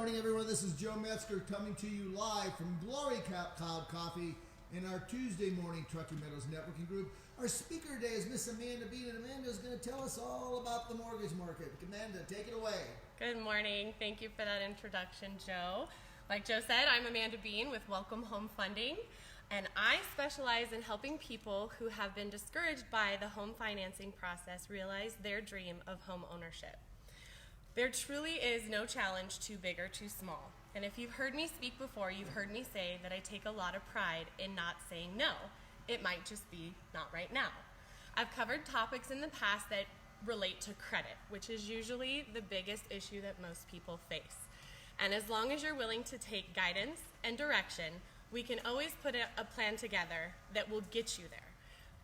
morning, everyone. This is Joe Metzger coming to you live from Glory Cloud Coffee in our Tuesday morning Truckee Meadows networking group. Our speaker today is Miss Amanda Bean, and Amanda is going to tell us all about the mortgage market. Amanda, take it away. Good morning. Thank you for that introduction, Joe. Like Joe said, I'm Amanda Bean with Welcome Home Funding, and I specialize in helping people who have been discouraged by the home financing process realize their dream of home ownership. There truly is no challenge too big or too small. And if you've heard me speak before, you've heard me say that I take a lot of pride in not saying no. It might just be not right now. I've covered topics in the past that relate to credit, which is usually the biggest issue that most people face. And as long as you're willing to take guidance and direction, we can always put a plan together that will get you there.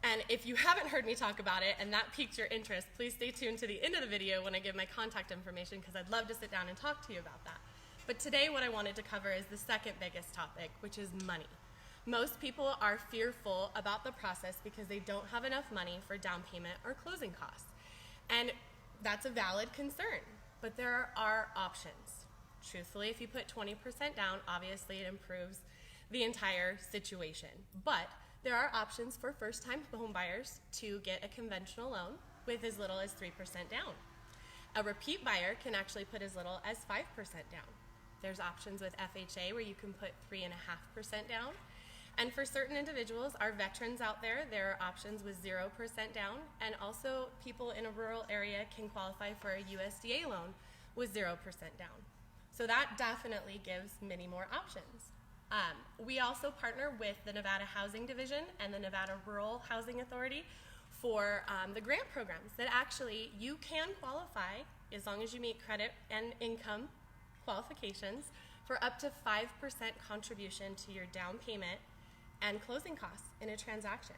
And if you haven't heard me talk about it and that piqued your interest, please stay tuned to the end of the video when I give my contact information, because I'd love to sit down and talk to you about that. But today what I wanted to cover is the second biggest topic, which is money. Most people are fearful about the process because they don't have enough money for down payment or closing costs. And that's a valid concern, but there are options. Truthfully, if you put 20% down, obviously it improves the entire situation. But there are options for first-time home buyers to get a conventional loan with as little as 3% down. A repeat buyer can actually put as little as 5% down. There's options with FHA where you can put 3.5% down. And for certain individuals, our veterans out there are options with 0% down. And also people in a rural area can qualify for a USDA loan with 0% down. So that definitely gives many more options. We also partner with the Nevada Housing Division and the Nevada Rural Housing Authority for the grant programs that actually you can qualify, as long as you meet credit and income qualifications, for up to 5% contribution to your down payment and closing costs in a transaction.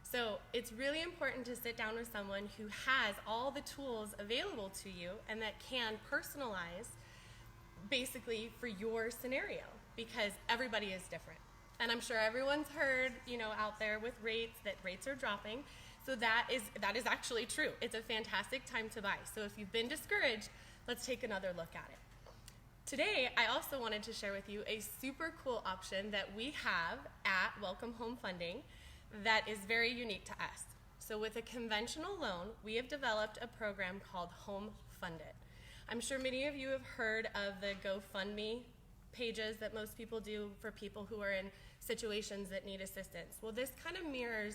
So it's really important to sit down with someone who has all the tools available to you and that can personalize basically for your scenario, because everybody is different. And I'm sure everyone's heard, out there with rates, that rates are dropping. So that is actually true. It's a fantastic time to buy. So if you've been discouraged, let's take another look at it. Today, I also wanted to share with you a super cool option that we have at Welcome Home Funding that is very unique to us. So with a conventional loan, we have developed a program called Home Funded. I'm sure many of you have heard of the GoFundMe pages that most people do for people who are in situations that need assistance. Well, this kind of mirrors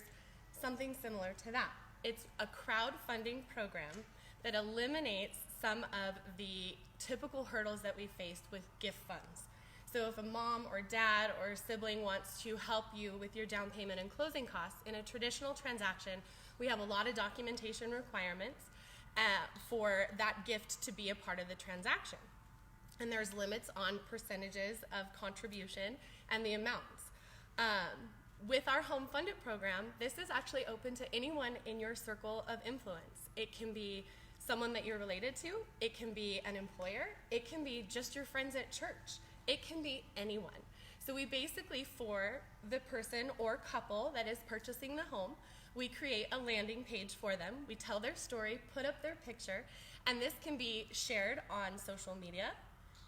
something similar to that. It's a crowdfunding program that eliminates some of the typical hurdles that we faced with gift funds. So if a mom or dad or sibling wants to help you with your down payment and closing costs in a traditional transaction, we have a lot of documentation requirements for that gift to be a part of the transaction. And there's limits on percentages of contribution and the amounts. With our Home Funded program, this is actually open to anyone in your circle of influence. It can be someone that you're related to, it can be an employer, it can be just your friends at church, it can be anyone. So we basically, for the person or couple that is purchasing the home, we create a landing page for them. We tell their story, put up their picture, and this can be shared on social media,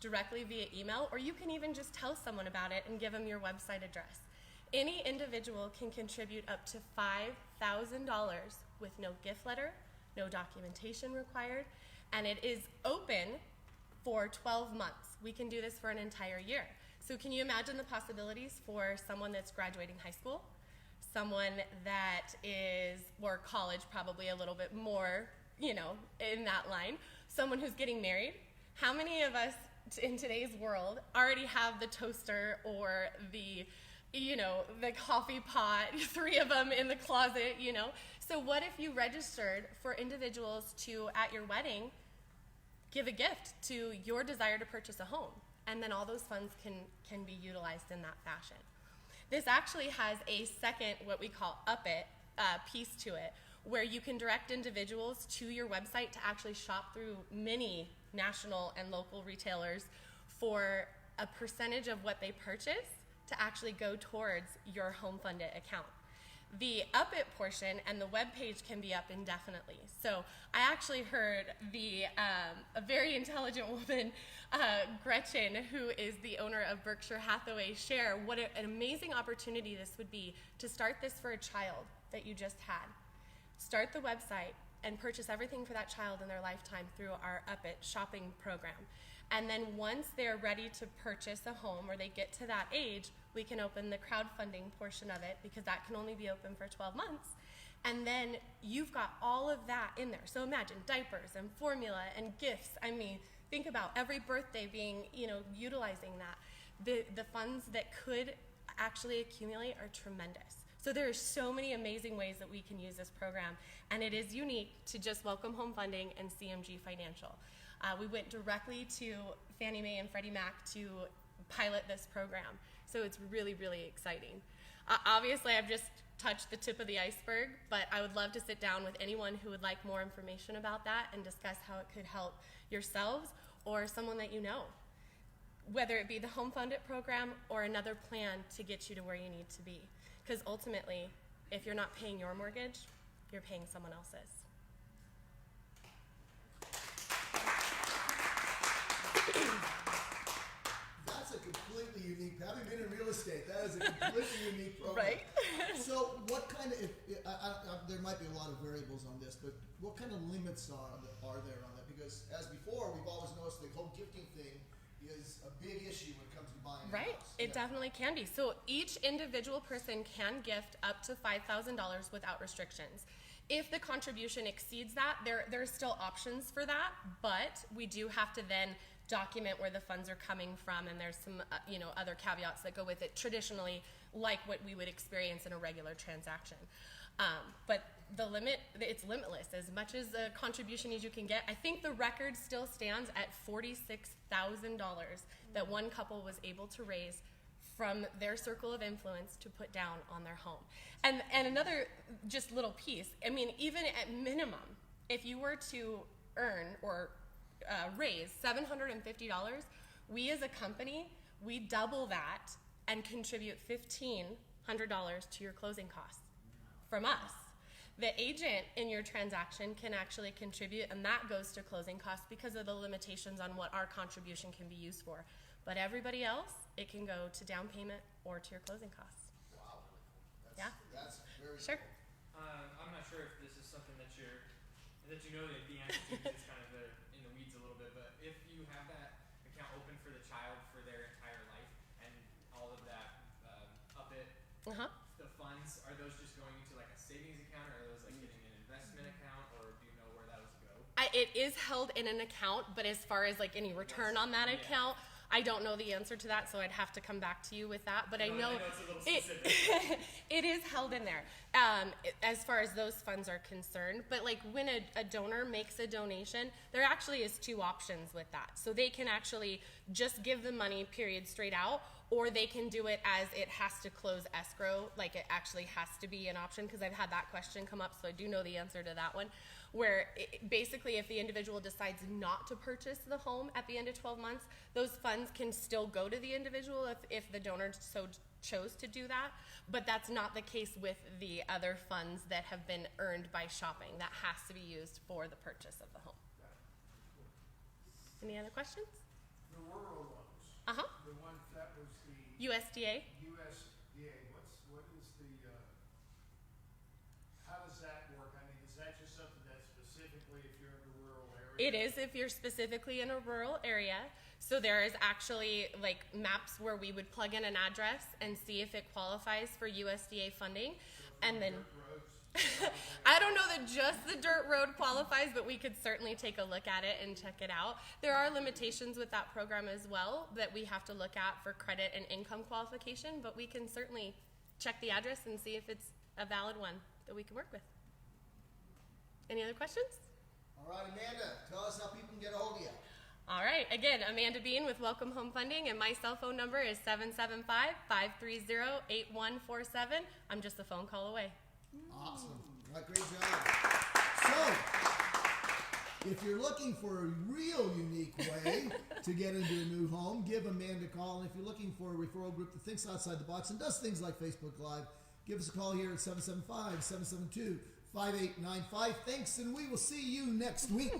directly via email, or you can even just tell someone about it and give them your website address. Any individual can contribute up to $5,000 with no gift letter, no documentation required, and it is open for 12 months. We can do this for an entire year. So can you imagine the possibilities for someone that's graduating high school, someone that is, or college, probably a little bit more, in that line, someone who's getting married? How many of us in today's world already have the toaster or the coffee pot, 3 of them in the closet, So what if you registered for individuals to, at your wedding, give a gift to your desire to purchase a home, and then all those funds can be utilized in that fashion. This actually has a second, what we call up it, piece to it, where you can direct individuals to your website to actually shop through many national and local retailers for a percentage of what they purchase to actually go towards your home funded account. The Up It portion and the web page can be up indefinitely. So I actually heard a very intelligent woman, Gretchen, who is the owner of Berkshire Hathaway, share what an amazing opportunity this would be to start this for a child that you just had. Start the website and purchase everything for that child in their lifetime through our Up It shopping program. And then once they're ready to purchase a home or they get to that age, we can open the crowdfunding portion of it, because that can only be open for 12 months. And then you've got all of that in there. So imagine diapers and formula and gifts. I mean, think about every birthday being, utilizing that. The funds that could actually accumulate are tremendous. So there are so many amazing ways that we can use this program, and it is unique to just Welcome Home Funding and CMG Financial. We went directly to Fannie Mae and Freddie Mac to pilot this program, so it's really, really exciting. Obviously, I've just touched the tip of the iceberg, but I would love to sit down with anyone who would like more information about that and discuss how it could help yourselves or someone that you know, whether it be the Home Fund It program or another plan to get you to where you need to be. Because ultimately, if you're not paying your mortgage, you're paying someone else's. That's a completely unique, having been in real estate, that is a completely unique program. Right? So what kind of, there might be a lot of variables on this, but what kind of limits are there on that? Because as before, we've always noticed the home gifting thing is a big issue when it comes to buying a house. It definitely can be. So each individual person can gift up to $5,000 without restrictions. If the contribution exceeds that, there are still options for that, but we do have to then document where the funds are coming from, and there's some other caveats that go with it, traditionally like what we would experience in a regular transaction. But the limit, it's limitless. As much as a contribution as you can get, I think the record still stands at $46,000 that one couple was able to raise from their circle of influence to put down on their home. And another just little piece, I mean, even at minimum, if you were to earn or raise $750, we as a company, we double that and contribute $1,500 to your closing costs from us. The agent in your transaction can actually contribute, and that goes to closing costs because of the limitations on what our contribution can be used for. But everybody else, it can go to down payment or to your closing costs. Wow. That's very sure. cool. I'm not sure if this is something that you know the answer to. It's kind of in the weeds a little bit, but if you have that account open for the child for their entire life and all of that Up It, the funds, are those just going into like a savings account, or are those like getting an investment account, or do you know where those go? It is held in an account, but as far as like any return on that account, I don't know the answer to that, so I'd have to come back to you with that. But I know it's a little specific. it is held in there as far as those funds are concerned. But like when a donor makes a donation, there actually is two options with that. So they can actually just give the money, period, straight out, or they can do it as it has to close escrow, like it actually has to be an option, because I've had that question come up, so I do know the answer to that one, where basically if the individual decides not to purchase the home at the end of 12 months, those funds can still go to the individual if the donor so chose to do that, but that's not the case with the other funds that have been earned by shopping. That has to be used for the purchase of the home. Any other questions? The rural ones. The one that was the USDA. USDA. What is the? How does that work? I mean, is that just something that's specifically if you're in a rural area? It is if you're specifically in a rural area. So there is actually like maps where we would plug in an address and see if it qualifies for USDA funding, and then. I don't know that just the dirt road qualifies, but we could certainly take a look at it and check it out. There are limitations with that program as well that we have to look at for credit and income qualification, but we can certainly check the address and see if it's a valid one that we can work with. Any other questions? All right, Amanda, tell us how people can get a hold of you. All right, again, Amanda Bean with Welcome Home Funding, and my cell phone number is 775-530-8147. I'm just a phone call away. Awesome. All right, great job. So, if you're looking for a real unique way to get into a new home, give Amanda a call. And if you're looking for a referral group that thinks outside the box and does things like Facebook Live, Give us a call here at 775-772-5895. Thanks, and we will see you next week.